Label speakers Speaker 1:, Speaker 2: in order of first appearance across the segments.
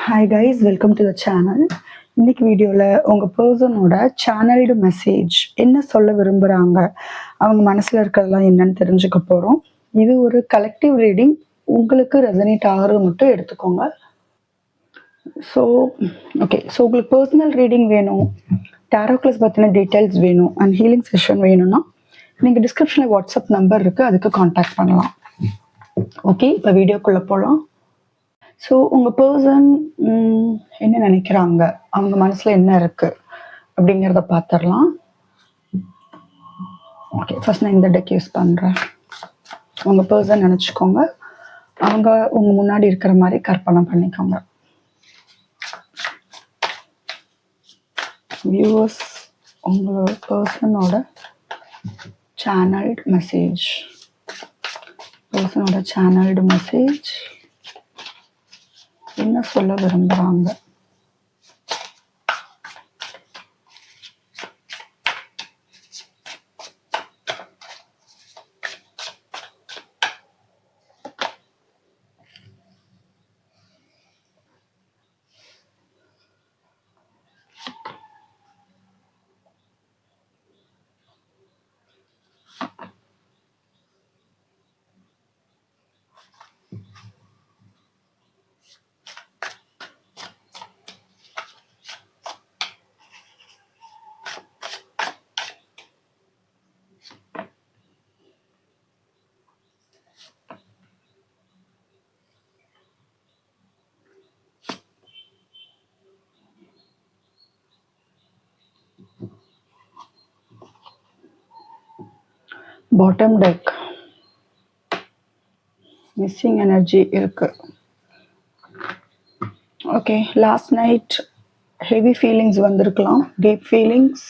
Speaker 1: Hi guys, welcome to the channel. இன்னைக்கு வீடியோவில் உங்கள் பர்சனோட சேனல்டு மெசேஜ் என்ன சொல்ல விரும்புகிறாங்க, அவங்க மனசில் இருக்கிறதெல்லாம் என்னன்னு தெரிஞ்சுக்க போகிறோம். இது ஒரு கலெக்டிவ் ரீடிங். உங்களுக்கு ரெசனேட் ஆகிறது மட்டும் எடுத்துக்கோங்க. ஸோ உங்களுக்கு பர்சனல் ரீடிங் வேணும், டேரோ கிளாஸ் பற்றின டீட்டெயில்ஸ் வேணும் அண்ட் ஹீலிங் செஷன் வேணும்னா நீங்கள் டிஸ்கிரிப்ஷனில் வாட்ஸ்அப் நம்பர் இருக்குது, அதுக்கு காண்டாக்ட் பண்ணலாம். ஓகே, இப்போ வீடியோக்குள்ளே போகலாம். ஸோ உங்கள் பர்சன் என்ன நினைக்கிறாங்க, அவங்க மனசில் என்ன இருக்குது அப்படிங்கிறத பார்த்துடலாம். ஓகே, ஃபர்ஸ்ட் நான் இந்த டெக் யூஸ் பண்ணுறேன். உங்கள் பர்சன் நினச்சிக்கோங்க, அவங்க உங்கள் முன்னாடி இருக்கிற மாதிரி கற்பனை பண்ணிக்கோங்க. வியூவர்ஸ், உங்களோட பர்சனோட சேனல்டு மெசேஜ் என்ன சொல்ல விரும்புகிறாங்க. பாட்டம் டெக் மிஸ்ஸிங் எனர்ஜி இருக்கு. Okay, last night heavy feelings வந்திருக்கலாம், டீப் ஃபீலிங்ஸ்.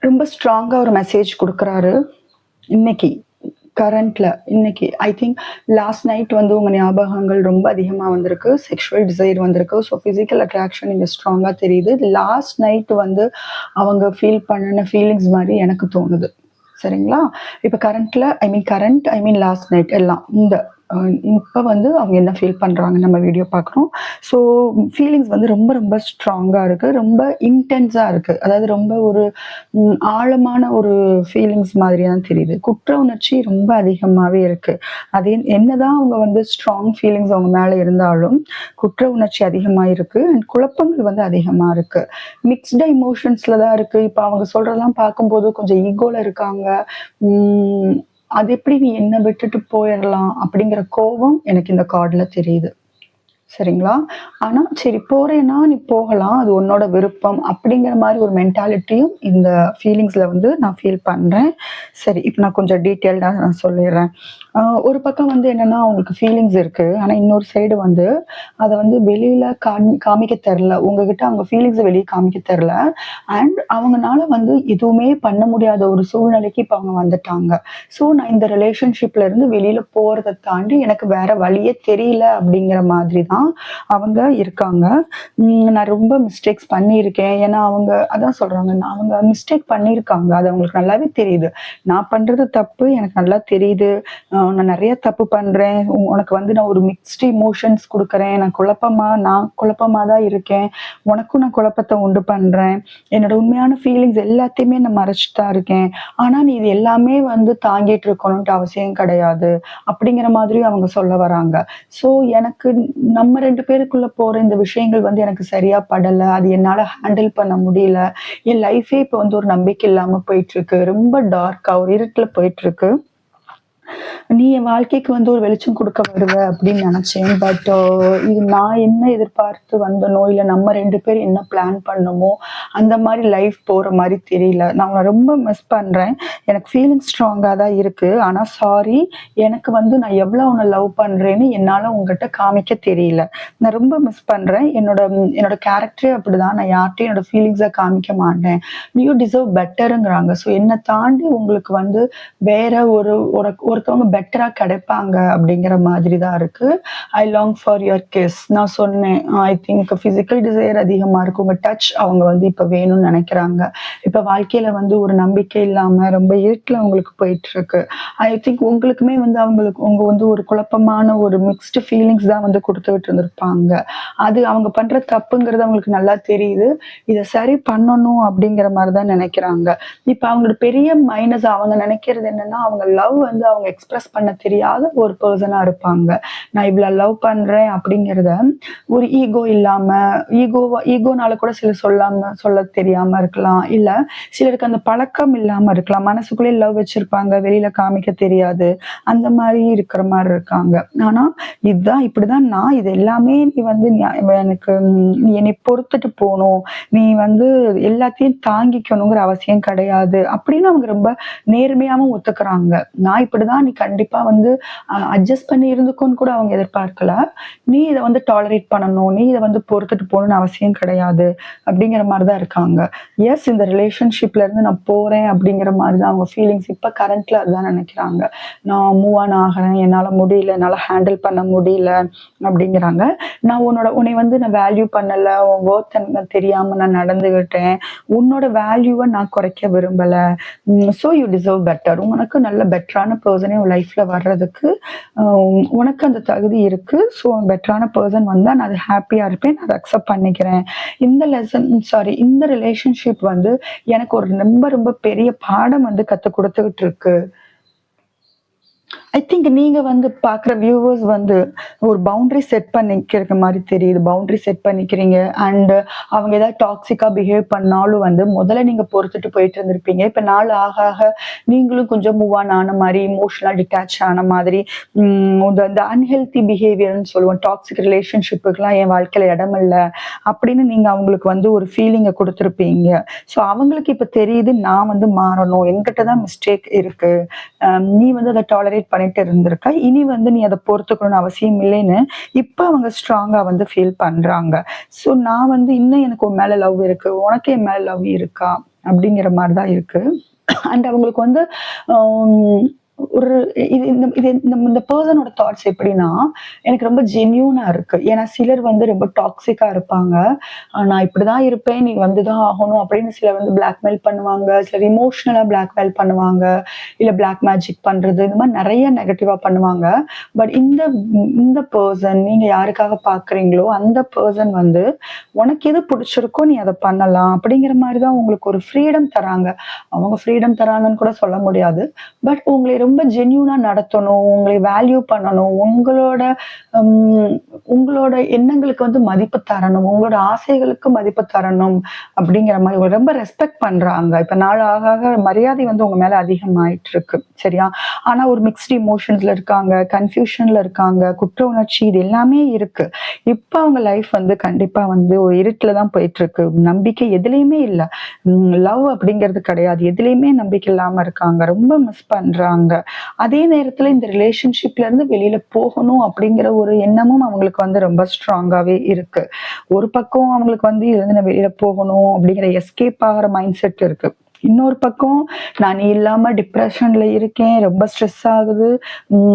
Speaker 1: ரொம்ப ஸ்ட்ராங்காக ஒரு மெசேஜ் கொடுக்குறாரு இன்னைக்கு இன்னைக்கு ஐ திங்க் லாஸ்ட் நைட் வந்து உங்கள் ஞாபகங்கள் ரொம்ப அதிகமாக வந்திருக்கு, செக்ஷுவல் டிசைர் வந்திருக்கு. ஸோ ஃபிசிக்கல் அட்ராக்ஷன் இங்கே ஸ்ட்ராங்காக தெரியுது. லாஸ்ட் நைட் வந்து அவங்க ஃபீல் பண்ணின ஃபீலிங்ஸ் மாதிரி எனக்கு தோணுது. சரிங்களா? இப்போ ஐ மீன் லாஸ்ட் நைட் எல்லாம் இப்போ வந்து அவங்க என்ன ஃபீல் பண்ணுறாங்க நம்ம வீடியோ பார்க்குறோம். ஸோ ஃபீலிங்ஸ் வந்து ரொம்ப ரொம்ப ஸ்ட்ராங்காக இருக்குது, ரொம்ப இன்டென்ஸாக இருக்குது. அதாவது ரொம்ப ஒரு ஆழமான ஒரு ஃபீலிங்ஸ் மாதிரி தான் தெரியுது. குற்ற உணர்ச்சி ரொம்ப அதிகமாகவே இருக்குது. அதே என்னதான் அவங்க வந்து ஸ்ட்ராங் ஃபீலிங்ஸ் அவங்க மேலே இருந்தாலும் குற்ற உணர்ச்சி அதிகமாக இருக்குது அண்ட் குழப்பங்கள் வந்து அதிகமாக இருக்குது. மிக்ஸ்டு இமோஷன்ஸில் தான் இருக்குது. இப்போ அவங்க சொல்கிறதெல்லாம் பார்க்கும்போது கொஞ்சம் ஈகோவில் இருக்காங்க. அது எப்படி நீ என்ன விட்டுட்டு போயிடலாம் அப்படிங்கிற கோபம் எனக்கு இந்த கார்டில் தெரியுது. சரிங்களா? ஆனால் சரி போகிறேன்னா நீ போகலாம், அது உன்னோட விருப்பம் அப்படிங்கிற மாதிரி ஒரு மென்டாலிட்டியும் இந்த ஃபீலிங்ஸில் வந்து நான் ஃபீல் பண்ணுறேன். சரி, இப்போ நான் கொஞ்சம் டீட்டெயில்டாக நான் சொல்லிடுறேன். ஒரு பக்கம் வந்து என்னென்னா அவங்களுக்கு ஃபீலிங்ஸ் இருக்குது, ஆனால் இன்னொரு சைடு வந்து அதை வந்து வெளியில் காமிக்க தெரில. உங்ககிட்ட அவங்க ஃபீலிங்ஸை வெளியே காமிக்க தெரில அண்ட் அவங்களால வந்து எதுவுமே பண்ண முடியாத ஒரு சூழ்நிலைக்கு இப்போ அவங்க வந்துட்டாங்க. ஸோ நான் இந்த ரிலேஷன்ஷிப்ல இருந்து வெளியில் போகிறத தாண்டி எனக்கு வேற வழியே தெரியல அப்படிங்கிற மாதிரி தான் அவங்க இருக்காங்க. நான் ரொம்ப மிஸ்டேக்ஸ் பண்ணியிருக்கேன். ஏன்னா அவங்க அதான் சொல்றாங்க, அவங்க மிஸ்டேக் பண்ணியிருக்காங்க, அது அவங்களுக்கு நல்லாவே தெரியுது. நான் பண்றது தப்பு எனக்கு நல்லா தெரியுது, நான் நிறைய தப்பு பண்றேன், உனக்கு வந்து நான் ஒரு மிக்ஸ்டு இமோஷன்ஸ் கொடுக்குறேன், நான் குழப்பமா தான் இருக்கேன், உனக்கும் நான் குழப்பத்தை உண்டு பண்றேன், என்னோட உண்மையான ஃபீலிங்ஸ் எல்லாத்தையுமே நான் மறைச்சிட்டு தான் இருக்கேன், ஆனா நீ இது எல்லாமே வந்து தாங்கிட்டு இருக்கணும்ட்டு அவசியம் கிடையாது அப்படிங்கிற மாதிரி அவங்க சொல்ல வராங்க. ஸோ எனக்கு நம்ம 2 பேருக்குள்ள போற இந்த விஷயங்கள் வந்து எனக்கு சரியா படல, அது என்னால ஹேண்டில் பண்ண முடியல, என் லைஃபே இப்போ வந்து ஒரு நம்பிக்கை இல்லாம போயிட்டு இருக்கு, ரொம்ப டார்க்கா ஒரு இருட்டுல போயிட்டு இருக்கு. நீ என் வாழ்க்கைக்கு வந்து ஒரு வெளிச்சம் கொடுக்க வருவ அப்படின்னு நினைச்சேன். பட் இது நான் என்ன எதிர்பார்த்து வந்தனோ இல்லை நம்ம 2 பேரும் என்ன பிளான் பண்ணமோ அந்த மாதிரி லைஃப் போற மாதிரி தெரியல. நான் உன்னை ரொம்ப மிஸ் பண்றேன், எனக்கு ஃபீலிங் ஸ்ட்ராங்காக தான் இருக்கு, ஆனா சாரி, எனக்கு வந்து நான் எவ்வளவு உன்னை லவ் பண்றேன்னு என்னால உங்ககிட்ட காமிக்க தெரியல. நான் ரொம்ப மிஸ் பண்றேன். என்னோட கேரக்டரே அப்படிதான், நான் யார்கிட்டையும் என்னோட ஃபீலிங்ஸை காமிக்க மாட்டேன். You deserve பெட்டருங்கிறாங்க. ஸோ என்னை தாண்டி உங்களுக்கு வந்து வேற ஒரு ஒருத்தவங்க பெட்டரா கிடைப்பாங்க அப்படிங்கிற மாதிரி தான் இருக்கு. ஐ லாங் ஃபார் யுவர் கிஸ். நான் சொன்னேன், ஐ திங்க் பிசிக்கல் டிசைர் அதிகமா இருக்கு. உங்க டச் அவங்க வந்து இப்ப வேணும்னு நினைக்கிறாங்க. இப்ப வாழ்க்கையில வந்து ஒரு நம்பிக்கை இல்லாம ரொம்ப இருட்டுல உங்களுக்கு போயிட்டு இருக்கு. ஐ திங்க் உங்களுக்குமே வந்து உங்க வந்து ஒரு குழப்பமான ஒரு மிக்ஸ்டு ஃபீலிங்ஸ் தான் வந்து கொடுத்துக்கிட்டு இருந்திருப்பாங்க. அது அவங்க பண்ற தப்புங்கிறது அவங்களுக்கு நல்லா தெரியுது. இதை சரி பண்ணணும் அப்படிங்கிற மாதிரி தான் நினைக்கிறாங்க. இப்ப அவங்களோட பெரிய மைனஸ் அவங்க நினைக்கிறது என்னன்னா, அவங்க லவ் வந்து அவங்க எக்ஸ்பிரஸ் பண்ண தெரியாத ஒரு பர்சனா இருப்பாங்க. நான் இவ்வளவு லவ் பண்றேன் அப்படிங்கிறத ஒரு இல்லாம, ஈகோனால கூட சிலர் சொல்ல தெரியாம இருக்கலாம். இல்ல சிலருக்கு அந்த பழக்கம் இல்லாம இருக்கலாம். மனசுக்குள்ளே லவ் வச்சிருப்பாங்க, வெளியில காமிக்க தெரியாது. அந்த மாதிரி இருக்கிற மாதிரி இருக்காங்க. ஆனா இதுதான் இப்படிதான் நான், இது எல்லாமே நீ வந்து எனக்கு நீ என்னை பொறுத்துட்டு போகணும், நீ வந்து எல்லாத்தையும் தாங்கிக்கணுங்கிற அவசியம் கிடையாது அப்படின்னு அவங்க ரொம்ப நேர்மையாவும் ஒத்துக்கிறாங்க. நான் இப்படிதான், நீ கண்டிப்பா வந்து அட்ஜஸ்ட் பண்ணி இருந்துக்கோன்னு கூட அவங்க எதிர்பார்க்கல. நீ இதை வந்து டாலரேட் பண்ணணும், நீ இதை வந்து பொறுத்துட்டு போகணும்னு அவசியம் கிடையாது அப்படிங்கிற மாதிரிதான் இருக்காங்க. எஸ், இந்த ரிலேஷன்ஷிப்ல இருந்து நான் போறேன் அப்படிங்கிற மாதிரிதான் அவங்க ஃபீலிங்ஸ் இப்ப கரண்ட்ல அதுதான் நினைக்கிறாங்க. நான் மூவ் ஆன் ஆகிறேன், என்னால முடியல, என்னால ஹேண்டில் பண்ண முடியல அப்படிங்கிறாங்க. நான் உன்னை வந்து நான் வேல்யூ பண்ணல, உன் ஒர்த் எனக்கு தெரியாம நான் நடந்துகிட்டேன், உன்னோட வேல்யூவை நான் குறைக்க விரும்பல. So you deserve better. உனக்கு நல்ல பெட்டரான பர்சனே உன் லைஃப்ல வர்றதுக்கு உனக்கு அந்த தகுதி இருக்கு. ஸோ பெட்டரான பர்சன் வந்தா நான் அது ஹாப்பியா இருப்பேன், நான் அதை அக்செப்ட் பண்ணிக்கிறேன். இந்த ரிலேஷன்ஷிப் வந்து எனக்கு ஒரு ரொம்ப ரொம்ப பெரிய பாடம் வந்து கற்றுக் கொடுத்துக்கிட்டு இருக்கு. ஐ திங்க் நீங்க வந்து பாக்குற வியூவர்ஸ் வந்து ஒரு பவுண்டரி செட் பண்ணிக்கிற மாதிரி தெரியுது. பவுண்டரி செட் பண்ணிக்கிறீங்க. அண்ட் அவங்க ஏதாவது டாக்ஸிக்கா பிஹேவ் பண்ணாலும் வந்து முதல்ல நீங்க பொறுத்துட்டு போயிட்டு இருந்திருப்பீங்க. இப்ப நாள் ஆக ஆக நீங்களும் கொஞ்சம் மூவ் ஆன் ஆன மாதிரி, இமோஷனலா டிட்டாச் ஆன மாதிரி, இந்த அன்ஹெல்தி பிஹேவியர்னு சொல்லுவோம், டாக்ஸிக் ரிலேஷன்ஷிப்புக்கெல்லாம் என் வாழ்க்கையில இடம் இல்லை அப்படின்னு நீங்க அவங்களுக்கு வந்து ஒரு ஃபீலிங்கை கொடுத்துருப்பீங்க. ஸோ அவங்களுக்கு இப்ப தெரியுது, நான் வந்து மாறணும், என்கிட்ட தான் மிஸ்டேக் இருக்கு, நீ வந்து அதை டாலரேட் பண்ணிட்டு இருந்திருக்க, இனி வந்து நீ அதை பொறுத்துக்கணும்னு அவசியம் இல்லைன்னு இப்ப அவங்க ஸ்ட்ராங்கா வந்து ஃபீல் பண்றாங்க. ஸோ நான் வந்து இன்னும் எனக்கு உன் மேல லவ் இருக்கு, உனக்கு என் மேல லவ் இருக்கா அப்படிங்கிற மாதிரிதான் இருக்கு. அண்ட் அவங்களுக்கு வந்து ஒரு இந்த பர்சனோட தாட்ஸ் எப்படின்னா, எனக்கு ரொம்ப ஜென்யூனா இருக்கு. ஏன்னா சிலர் வந்து ரொம்ப டாக்ஸிக்கா இருப்பாங்க. நான் இப்படிதான் இருப்பேன், நீ வந்துதான் ஆகணும் அப்படின்னு சிலர் வந்து பிளாக்மெயில் பண்ணுவாங்க, சிலர் இமோஷனலா பிளாக்மெயில் பண்ணுவாங்க, இல்ல பிளாக் மேஜிக் பண்றது, இந்த மாதிரி நிறைய நெகட்டிவா பண்ணுவாங்க. பட் இந்த பர்சன் நீங்க யாருக்காக பாக்குறீங்களோ அந்த பர்சன் வந்து உனக்கு எது பிடிச்சிருக்கோ நீ அதை பண்ணலாம் அப்படிங்கிற மாதிரிதான் உங்களுக்கு ஒரு ஃப்ரீடம் தராங்க. அவங்க ஃப்ரீடம் தராங்கன்னு கூட சொல்ல முடியாது. பட் உங்களை ரொம்ப ஜென்யூனா நடத்தணும், உங்களை வேல்யூ பண்ணணும், உங்களோட எண்ணங்களுக்கு வந்து மதிப்பு தரணும், உங்களோட ஆசைகளுக்கு மதிப்பு தரணும் அப்படிங்கிற மாதிரி ரொம்ப ரெஸ்பெக்ட் பண்றாங்க. இப்ப நாள் ஆக ஆக மரியாதை வந்து உங்க மேல அதிகமாயிட்டு இருக்கு. சரியா? ஆனா ஒரு மிக்ஸ்டு இமோஷன்ஸ்ல இருக்காங்க, கன்ஃபியூஷன்ல இருக்காங்க, குற்ற உணர்ச்சி, இது எல்லாமே இருக்கு. இப்ப அவங்க லைஃப் வந்து கண்டிப்பா வந்து ஒரு இருட்டுல தான் போயிட்டு இருக்கு. நம்பிக்கை எதுலையுமே இல்லை, லவ் அப்படிங்கிறது கிடையாது, எதுலையுமே நம்பிக்கை இல்லாம இருக்காங்க, ரொம்ப மிஸ் பண்றாங்க. அதே நேரத்துல இந்த ரிலேஷன்ஷிப்ல இருந்து வெளியில போகணும் அப்படிங்கிற ஒரு எண்ணமும் அவங்களுக்கு வந்து ரொம்ப ஸ்ட்ராங்காவே இருக்கு. ஒரு பக்கம் அவங்களுக்கு வந்து இதுல இருந்து நான் வெளியில போகணும் அப்படிங்கிற எஸ்கேப் ஆகிற மைண்ட் செட் இருக்கு. இன்னொரு பக்கம் நான் நீ இல்லாம டிப்ரெஷன்ல இருக்கேன், ரொம்ப ஸ்ட்ரெஸ் ஆகுது,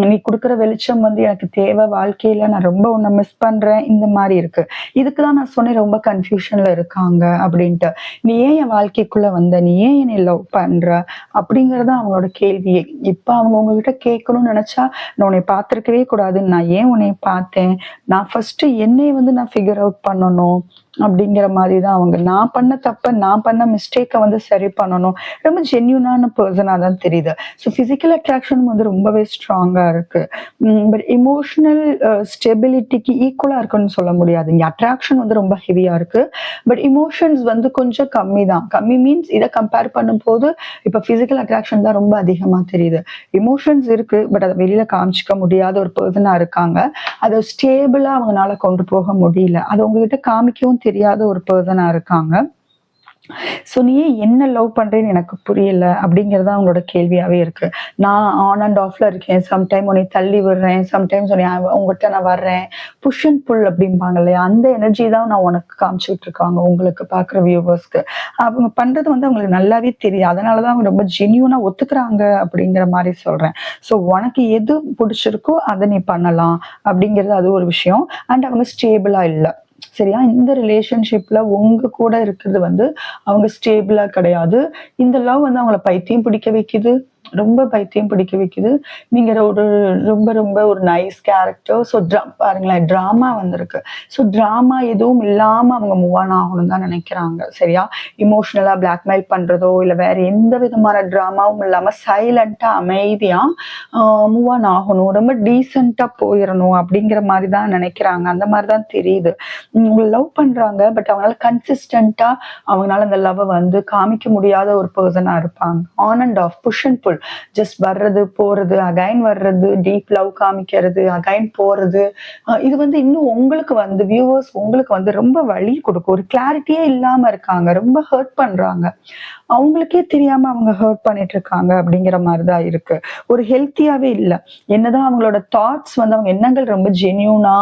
Speaker 1: நீ கொடுக்குற வெளிச்சம் வந்து எனக்கு தேவை வாழ்க்கையில, நான் ரொம்ப உன்னை மிஸ் பண்றேன், இந்த மாதிரி இருக்கு. இதுக்குதான் நான் சொன்னேன் ரொம்ப கன்ஃபியூஷன்ல இருக்காங்க அப்படின்ட்டு. நீ ஏன் என் வாழ்க்கைக்குள்ள வந்த, நீ ஏன் என்னை லவ் பண்ற அப்படிங்கறத அவங்களோட கேள்வியே. இப்ப அவங்க உங்ககிட்ட கேட்கணும்னு நினைச்சா, நான் உன்னை பார்த்திருக்கவே கூடாது, நான் ஏன் உன்னை பார்த்தேன், நான் ஃபர்ஸ்ட் என்னை வந்து நான் ஃபிகர் அவுட் பண்ணணும் அப்படிங்கிற மாதிரிதான் அவங்க. நான் பண்ண தப்ப, நான் பண்ண மிஸ்டேக்கை வந்து சரி பண்ணணும். ரொம்ப ஜென்யூனான பர்சனா தான் தெரியுது. ஸோ பிசிக்கல் அட்ராக்ஷன் வந்து ரொம்பவே ஸ்ட்ராங்கா இருக்கு. பட் இமோஷனல் ஸ்டெபிலிட்டிக்கு ஈக்குவலா இருக்குன்னு சொல்ல முடியாது. இங்க அட்ராக்ஷன் வந்து ரொம்ப ஹெவியா இருக்கு. பட் இமோஷன்ஸ் வந்து கொஞ்சம் கம்மி தான். கம்மி மீன்ஸ் இதை கம்பேர் பண்ணும் போது இப்ப பிசிக்கல் அட்ராக்ஷன் தான் ரொம்ப அதிகமா தெரியுது. இமோஷன்ஸ் இருக்கு, பட் அதை வெளியில காமிச்சிக்க முடியாத ஒரு பர்சனா இருக்காங்க. அதை ஸ்டேபிளா அவங்களால கொண்டு போக முடியல. அதை உங்ககிட்ட காமிக்கவும் தெரியாத ஒரு பர்சனா இருக்காங்க. ஸோ நீ என்ன லவ் பண்றேன்னு எனக்கு புரியல அப்படிங்கிறது அவங்களோட கேள்வியாவே இருக்கு. நான் ஆன் அண்ட் ஆஃப்ல இருக்கேன். சம்டைம் உன்னை தள்ளி விடுறேன், சம்டைம்ஸ் உன்னை உங்ககிட்ட நான் வர்றேன். புஷ் அண்ட் புல் அப்படிம்பாங்க இல்லையா? அந்த எனர்ஜி தான் நான் உனக்கு காமிச்சுட்டு இருக்காங்க உங்களுக்கு பார்க்குற வியூவர்ஸ்க்கு. அவங்க பண்றது வந்து அவங்களுக்கு நல்லாவே தெரியும். அதனாலதான் அவங்க ரொம்ப ஜென்யூனா ஒத்துக்கிறாங்க அப்படிங்கிற மாதிரி சொல்றேன். ஸோ உனக்கு எது பிடிச்சிருக்கோ அதை நீ பண்ணலாம் அப்படிங்கிறது அது ஒரு விஷயம். அண்ட் அவங்க ஸ்டேபிளா இல்லை. சரியா? இந்த ரிலேஷன்ஷிப்ல உங்க கூட இருக்கிறது வந்து அவங்க ஸ்டேபிளா கிடையாது. இந்த லவ் வந்து அவங்கள பைத்தியம் பிடிக்க வைக்குது. ரொம்ப பைத்தியம் பிடிக்க வைக்குது. நீங்க ஒரு ரொம்ப ரொம்ப ஒரு நைஸ் கேரக்டர். ஸோ பாருங்களேன், டிராமா வந்திருக்கு. ஸோ டிராமா எதுவும் இல்லாம அவங்க மூவ் ஆன் ஆகணும் தான் நினைக்கிறாங்க. சரியா? இமோஷனலா பிளாக்மெயில் பண்றதோ இல்ல வேற எந்த விதமான டிராமாவும் இல்லாம சைலண்டா அமைதியா மூவ் ஆன் ஆகணும். ரொம்ப டீசெண்டா போயிடணும் அப்படிங்கிற மாதிரி தான் நினைக்கிறாங்க. அந்த மாதிரி தான் தெரியுது. உங்களை லவ் பண்றாங்க, பட் அவங்களால கன்சிஸ்டண்டா அவங்களால அந்த லவ் வந்து காமிக்க முடியாத ஒரு பர்சனா இருப்பாங்க. On and off, push and pull, just வர்றது போறது, அகைன் வர்றது, டீப் லவ் காமிக்கிறது, அகைன் போறது. இது வந்து இன்னும் உங்களுக்கு வந்து வியூவர்ஸ் உங்களுக்கு வந்து ரொம்ப வலி கொடுக்கும். ஒரு கிளாரிட்டியே இல்லாம இருக்காங்க. ரொம்ப ஹர்ட் பண்றாங்க. அவங்களுக்கே தெரியாம அவங்க ஹர்ட் பண்ணிட்டு இருக்காங்க அப்படிங்கிற மாதிரிதான் இருக்கு. ஒரு ஹெல்த்தியாவே இல்லை. என்னதான் அவங்களோட தாட்ஸ் வந்து அவங்க எண்ணங்கள் ரொம்ப ஜென்யூனா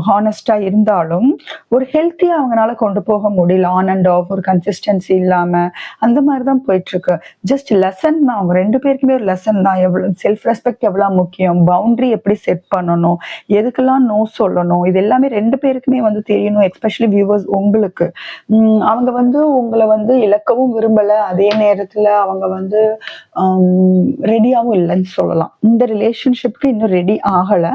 Speaker 1: ஹானஸ்டா இருந்தாலும் ஒரு ஹெல்த்தியா அவங்களால கொண்டு போக முடியல. ஆன் அண்ட் ஆஃப் ஒரு கன்சிஸ்டன்சி இல்லாம அந்த மாதிரிதான் போயிட்டு இருக்கு. ஜஸ்ட் லெசன் தான். அவங்க 2 பேருக்குமே ஒரு லெசன் தான். எவ்வளவு செல்ஃப் ரெஸ்பெக்ட் எவ்வளவு முக்கியம், பவுண்டரி எப்படி செட் பண்ணணும், எதுக்கெல்லாம் நோ சொல்லணும், இது எல்லாமே 2 பேருக்குமே வந்து தெரியணும். எஸ்பெஷலி வியூவர்ஸ் உங்களுக்கு. அவங்க வந்து உங்களை வந்து இழக்கவும் விரும்பல. அதே நேரத்துல அவங்க வந்து ரெடியாவும் இல்லைன்னு சொல்லலாம். இந்த ரிலேஷன்ஷிப்க்கு இன்னும் ரெடி ஆகல.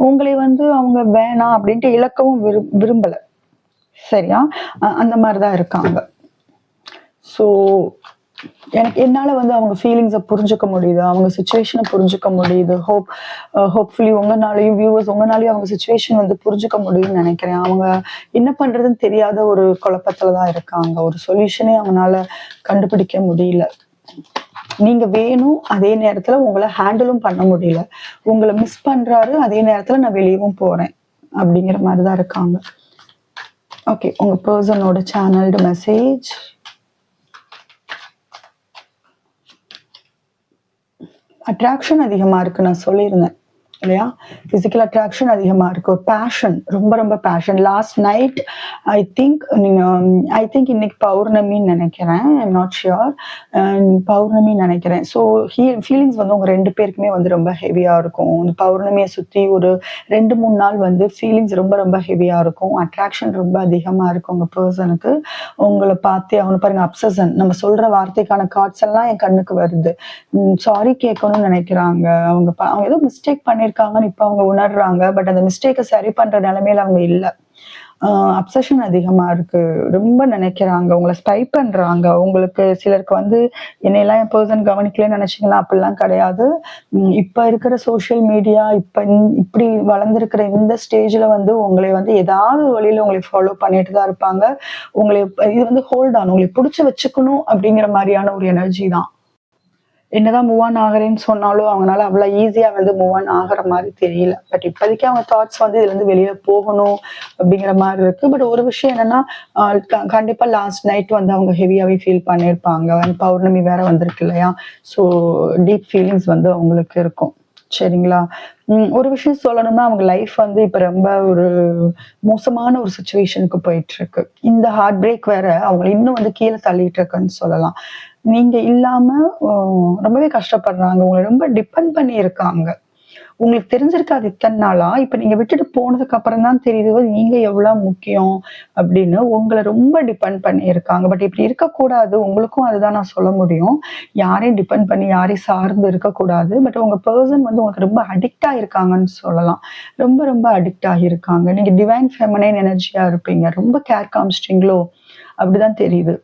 Speaker 1: உங்களை வந்து அவங்க வேணாம் அப்படின்ட்டு இழக்கவும் விரும்பல. சரியா? அந்த மாதிரிதான் இருக்காங்க. ஸோ என்னால வந்து அவங்க ஃபீலிங்ஸை புரிஞ்சுக்க முடியுது, அவங்க சுச்சுவேஷனை புரிஞ்சுக்க முடியுது. ஹோப்ஃபுல்லி உங்கனாலையும் வியூவர்ஸ் உங்கனாலையும் அவங்க சுச்சுவேஷன் வந்து புரிஞ்சுக்க முடியும்னு நினைக்கிறேன். அவங்க என்ன பண்றதுன்னு தெரியாத ஒரு குழப்பத்துலதான் இருக்காங்க. ஒரு சொல்யூஷனே அவங்களால கண்டுபிடிக்க முடியல. நீங்க வேணும், அதே நேரத்துல உங்களை ஹேண்டிலும் பண்ண முடியல. உங்களை மிஸ் பண்றாரு, அதே நேரத்துல நான் வெளியவும் போறேன் அப்படிங்கிற மாதிரிதான் இருக்காங்க. ஓகே, உங்க பர்சனோட சேனல்டு மெசேஜ். அட்ராக்ஷன் அதிகமா இருக்கு, நான் சொல்லியிருந்தேன் இல்லையா? பிசிக்கல் அட்ராக்ஷன் அதிகமா இருக்கு. ஒரு பேஷன், ரொம்ப ரொம்ப passion. Last night I think இன்னைக்கு பௌர்ணமின்னு நினைக்கிறேன். I'm not sure. பௌர்ணமின்னு நினைக்கிறேன். ஸோ ஃபீலிங்ஸ் வந்து உங்க 2 பேருக்குமே வந்து ரொம்ப ஹெவியா இருக்கும். இந்த பௌர்ணமியை சுத்தி ஒரு 2-3 நாள் வந்து ஃபீலிங்ஸ் ரொம்ப ரொம்ப ஹெவியா இருக்கும். அட்ராக்ஷன் ரொம்ப அதிகமா இருக்கும் உங்க பர்சனுக்கு. உங்களை பார்த்தே அவனு பாருங்க, அப்சஷன். நம்ம சொல்ற வார்த்தைக்கான கார்ட்ஸ் எல்லாம் என் கண்ணுக்கு வருது. சாரி கேட்கணும்னு நினைக்கிறாங்க. அவங்க ஏதோ மிஸ்டேக் பண்ணிருக்காங்கன்னு இப்ப அவங்க உணர்றாங்க. பட் அந்த மிஸ்டேக்கை சரி பண்ற நிலைமையில அவங்க இல்ல. அப்சஷன் அதிகமா இருக்கு. ரொம்ப நினைக்கிறாங்க, உங்களை ஸ்பை பண்றாங்க. உங்களுக்கு சிலருக்கு வந்து என்னையெல்லாம் என் பர்சன் கவனிக்கலன்னு நினைச்சீங்களா? அப்படிலாம் கிடையாது. இப்ப இருக்கிற சோசியல் மீடியா, இப்படி வளர்ந்துருக்கிற இந்த ஸ்டேஜ்ல வந்து உங்களை வந்து ஏதாவது வழியில உங்களை ஃபாலோ பண்ணிட்டு தான் இருப்பாங்க. உங்களை இது வந்து ஹோல்ட் ஆன், உங்களை பிடிச்சி வச்சுக்கணும் அப்படிங்கிற மாதிரியான ஒரு எனர்ஜி தான். என்னதான் மூவ் ஆன் ஆகுறேன்னு சொன்னாலும் அவங்களால அவ்வளவு ஈஸியா வந்து மூவ் ஆன் ஆகுற மாதிரி தெரியல. பட் இப்போதைக்கு அவங்க தாட்ஸ் வந்து இதுல இருந்து வெளியே போகணும் அப்படிங்கிற மாதிரி இருக்கு. பட் ஒரு விஷயம் என்னன்னா, கண்டிப்பா லாஸ்ட் நைட் வந்து அவங்க ஹெவியாவே ஃபீல் பண்ணியிருப்பாங்க. பௌர்ணமி வேற வந்திருக்கு இல்லையா? ஸோ டீப் ஃபீலிங்ஸ் வந்து அவங்களுக்கு இருக்கும். சரிங்களா? ஒரு விஷயம் சொல்லணும்னா, அவங்க லைஃப் வந்து இப்ப ரொம்ப ஒரு மோசமான ஒரு சுச்சுவேஷனுக்கு போயிட்டு இருக்கு. இந்த ஹார்ட் பிரேக் வேற அவங்களை இன்னும் வந்து கீழே தள்ளிட்டு இருக்குன்னு சொல்லலாம். நீங்க இல்லாம ரொம்பவே கஷ்டப்படுறாங்க. உங்களை ரொம்ப டிபெண்ட் பண்ணி இருக்காங்க. உங்களுக்கு தெரிஞ்சிருக்காது இத்தனை நாளா. இப்ப நீங்க விட்டுட்டு போனதுக்கு அப்புறம் தான் தெரியுது நீங்க எவ்வளவு முக்கியம் அப்படின்னு. உங்களை ரொம்ப டிபெண்ட் பண்ணி இருக்காங்க. பட் இப்படி இருக்கக்கூடாது. உங்களுக்கும் அதுதான் நான் சொல்ல முடியும். யாரையும் டிபெண்ட் பண்ணி யாரையும் சார்ந்து இருக்கக்கூடாது. பட் உங்க பர்சன் வந்து உங்களுக்கு ரொம்ப அடிக்ட் ஆயிருக்காங்கன்னு சொல்லலாம். ரொம்ப ரொம்ப அடிக்ட் ஆகியிருக்காங்க. நீங்க டிவைன் ஃபெமினைன் எனர்ஜியா இருப்பீங்க. ரொம்ப கேர் காமிச்சிட்டீங்களோ அப்படிதான் தெரியுது.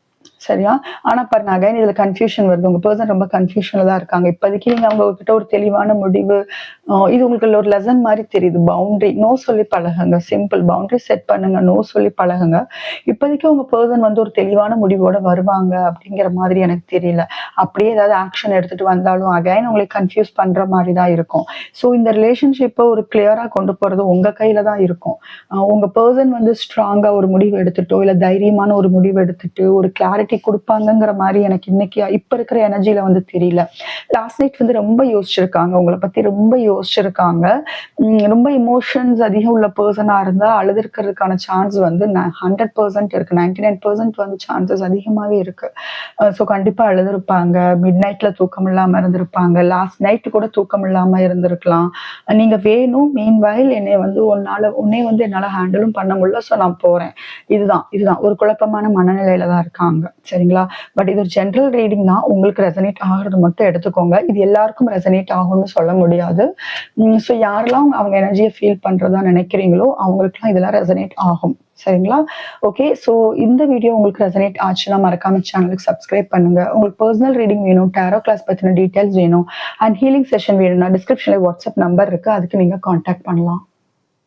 Speaker 1: சரியா? ஆனா பாருங்க, அகைன் இதுல கன்ஃபியூஷன் வருது. உங்க பர்சன் ரொம்ப கன்ஃபியூஷன்ல தான் இருக்காங்க. இப்போதைக்கு நீங்க அவங்க கிட்ட ஒரு தெளிவான முடிவு, இது உங்களுக்கு ஒரு லெசன் மாதிரி தெரியுது. பவுண்டரி, நோ சொல்லி பழகுங்க. சிம்பிள் பவுண்டரி செட் பண்ணுங்க, நோ சொல்லி பழகுங்க. இப்போதைக்கு உங்க பர்சன் வந்து ஒரு தெளிவான முடிவோட வருவாங்க அப்படிங்கிற மாதிரி எனக்கு தெரியல. அப்படியே ஏதாவது ஆக்ஷன் எடுத்துட்டு வந்தாலும் அகைன் உங்களை கன்ஃபியூஸ் பண்ற மாதிரி தான் இருக்கும். ஸோ இந்த ரிலேஷன்ஷிப்பை ஒரு கிளியரா கொண்டு போறது உங்க கையில தான் இருக்கும். உங்க பர்சன் வந்து ஸ்ட்ராங்கா ஒரு முடிவு எடுத்துட்டோ இல்ல தைரியமான ஒரு முடிவு எடுத்துட்டு ஒரு கிளாரிட்டி கிளாரிட்டி கொடுப்பாங்கங்கிற மாதிரி எனக்கு இன்னைக்கு இப்ப இருக்கிற எனர்ஜில வந்து தெரியல. லாஸ்ட் நைட் வந்து ரொம்ப யோசிச்சிருக்காங்க, உங்களை பத்தி ரொம்ப யோசிச்சிருக்காங்க. ரொம்ப இமோஷன்ஸ் அதிகம் உள்ள பர்சனா இருந்தா அழுதுருக்கிறதுக்கான சான்ஸ் வந்து 100% இருக்கு, 99% வந்து சான்சஸ் அதிகமாவே இருக்கு. ஸோ கண்டிப்பா அழுதுருப்பாங்க, மிட் நைட்ல தூக்கம் இல்லாம இருந்திருப்பாங்க, லாஸ்ட் நைட் கூட தூக்கம் இல்லாம இருந்திருக்கலாம். நீங்க வேணும் மீன் வயல் என்னை வந்து உன்னை வந்து என்னால ஹேண்டிலும் பண்ண முடியல, ஸோ நான் போறேன். இதுதான் ஒரு குழப்பமான மனநிலையில தான் இருக்காங்க. சரிங்களா? பட் இது ஒரு ஜென்ரல் ரீடிங் தான். உங்களுக்கு ரெசனேட் ஆகிறது மட்டும் எடுத்துக்கோங்க. இது எல்லாருக்கும் ரெசனேட் ஆகும்னு சொல்ல முடியாது. ஸோ யாரெல்லாம் அவங்க எனர்ஜியை ஃபீல் பண்றதா நினைக்கிறீங்களோ அவங்களுக்குலாம் இதெல்லாம் ரெசனேட் ஆகும். சரிங்களா? ஓகே. ஸோ இந்த வீடியோ உங்களுக்கு ரெசனேட் ஆச்சுன்னா மறக்காம சேனலுக்கு சப்ஸ்கிரைப் பண்ணுங்க. உங்களுக்கு பர்சனல் ரீடிங் வேணும், டேரோ கிளாஸ் பத்தின டீடைல்ஸ் வேணும் அண்ட் ஹீலிங் செஷன் வேணும்னா டிஸ்கிரிப்ஷன்ல வாட்ஸ்அப் நம்பர் இருக்கு, அதுக்கு நீங்க கான்டாக்ட் பண்ணலாம்.